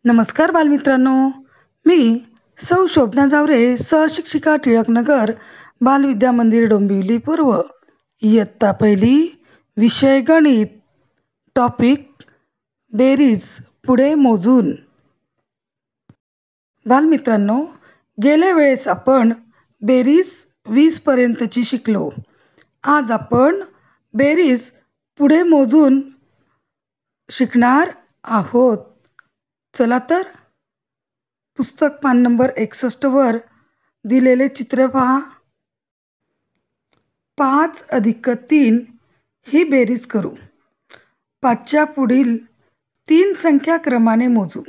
नमस्कार बालमित्रांनो, मी सौ शोभना जावरे, सहशिक्षिका टिळकनगर बालविद्या मंदिर डोंबिवली पूर्व, इयत्ता पहिली, विषय गणित, टॉपिक बेरीज पुढे मोजून. बालमित्रांनो, गेल्या वेळेस आपण बेरीज 20 पर्यंतची शिकलो. आज आपण बेरीज पुढे मोजून शिकणार आहोत. चला तर, पुस्तक पान नंबर 61 वर दिलेले चित्र पहा. 5 अधिक 3 ही बेरीज करू. 5च्या पुढील 3 संख्या क्रमाने मोजू.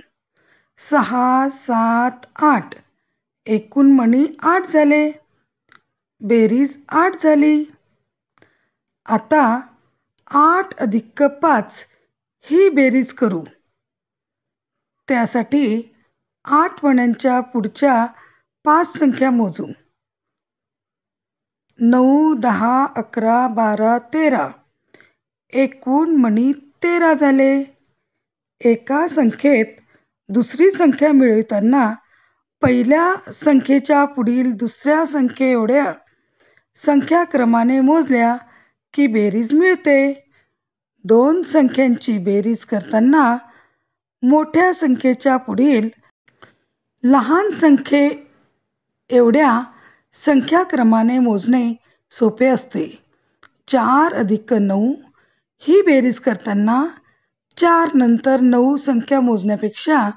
6, 7, 8. एकूण मणी 8 झाले. बेरीज 8 झाली. आता 8 अधिक 5 ही बेरीज करू. त्यासाठी 8 मण्यांच्या पुढच्या 5 संख्या मोजू. 9, 10, 11, 12, 13. एकूण मणी 13 झाले. एका संख्येत दुसरी संख्या मिळवताना पहिल्या संख्येच्या पुढील दुसऱ्या संख्ये एवढ्या संख्या क्रमाने मोजल्या की बेरीज मिळते. 2 संख्यांची बेरीज करताना मोठ्या संख्येच्या पुढील लहान संख्ये एवढ्या संख्या क्रमाने मोजणे सोपे असते. 4 अधिक 9 ही बेरीज करताना 4 नंतर 9 संख्या मोजण्यापेक्षा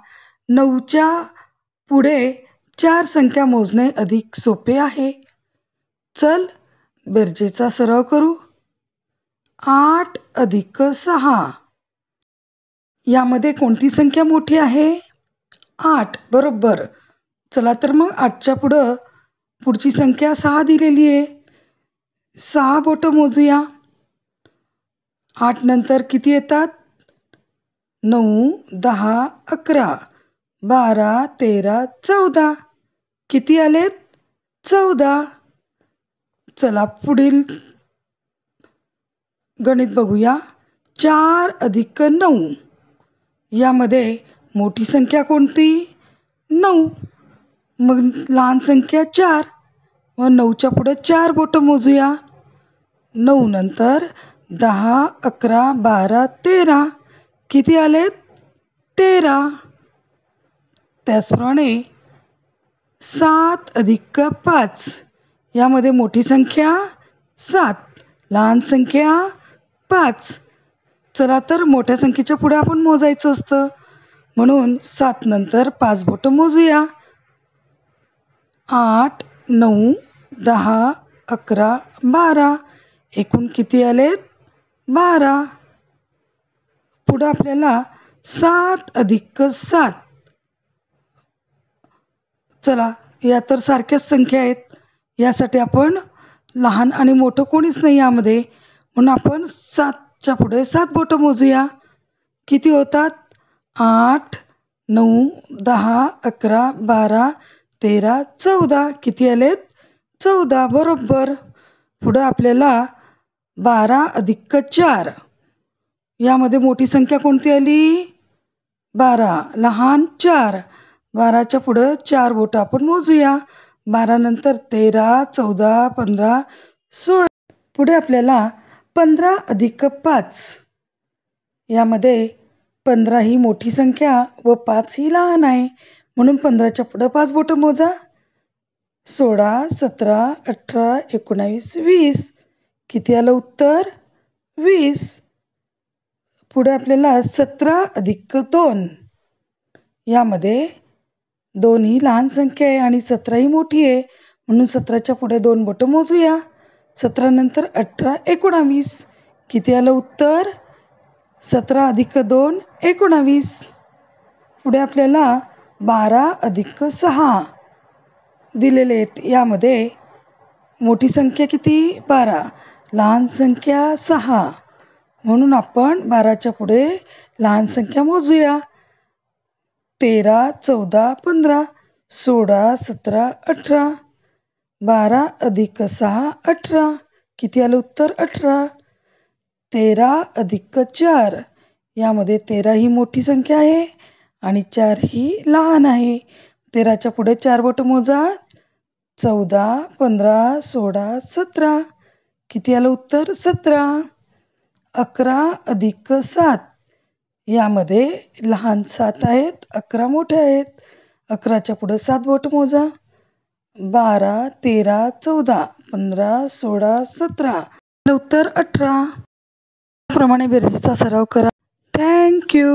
9च्या पुढे 4 संख्या मोजणे अधिक सोपे आहे. चल बेरजेचा सराव करू. 8 अधिक 6. यामध्ये कोणती संख्या मोठी आहे? 8. बरोबर. चला तर मग 8च्या पुढची संख्या 6 दिलेली आहे. 6 बोटं मोजूया. 8 नंतर किती येतात? 9, 10, 11, 12, 13, 14. किती आलेत? 14. चला पुढील गणित बघूया. 4 अधिक 9. यामध्ये मोठी संख्या कोणती? 9. मग लहान संख्या 4. मग 9च्या पुढे 4 बोटं मोजूया. 9 नंतर 10, 11, 12, 13. किती आलेत? 13. त्याचप्रमाणे 7 अधिक 5. यामध्ये मोठी संख्या 7, लहान संख्या 5. चला तर मोठ्या संख्येच्या पुढे आपण मोजायचं असतं, म्हणून 7 नंतर 5 बोटं मोजूया. 8, 9, 10, 11, 12. एकूण किती आलेत? 12. पुढं आपल्याला 7 अधिक 7. चला, या तर सारख्याच संख्या आहेत. यासाठी आपण लहान आणि मोठं कोणीच नाही यामध्ये, म्हणून आपण 7च्या पुढे 7 बोटं मोजूया. किती होतात? 8, 9, 10, 11, 12, 13, 14. किती आलेत? 14. बरोबर. पुढं आपल्याला 12 अधिक 4. यामध्ये मोठी संख्या कोणती आली? 12, लहान 4. 12च्या पुढं 4 बोटं आपण मोजूया. 12 नंतर 13, 14, 15, 16. पुढे आपल्याला 15 अधिक 5. यामध्ये 15 ही मोठी संख्या व 5 ही लहान आहे, म्हणून 15च्या पुढं 5 बोटं मोजा. 16, 17, 18, 19, 20. किती आलं उत्तर? 20. पुढे आपल्याला 17 अधिक 2. यामध्ये 2 ही लहान संख्या आहे आणि 17 ही मोठी आहे, म्हणून 17च्या पुढे 2 बोटं मोजूया. 17 नंतर 18, 19. किती आलं उत्तर? 17 अधिक 2, 19. पुढे आपल्याला 12 अधिक 6 दिलेले आहेत. यामध्ये मोठी संख्या किती? 12, लहान संख्या 6, म्हणून आपण 12च्या पुढे लहान संख्या मोजूया. 13, 14, 15, 16, 17, 18. 12 अधिक 6, 18. किती आलं उत्तर? 18. 13 अधिक 4. यामध्ये 13 ही मोठी संख्या आहे आणि 4 ही लहान आहे. 13च्या पुढे 4 बोटं मोजा. 14, 15, 16, 17. किती आलं उत्तर? 17. 11 अधिक 7. यामध्ये लहान 7 आहेत, 11 मोठे आहेत. 11च्या पुढे 7 बोटं मोजा. 12, 13, 14, 15, 16, 17. आलं उत्तर 18. प्रमाणे बेरजेचा सराव करा. Thank you.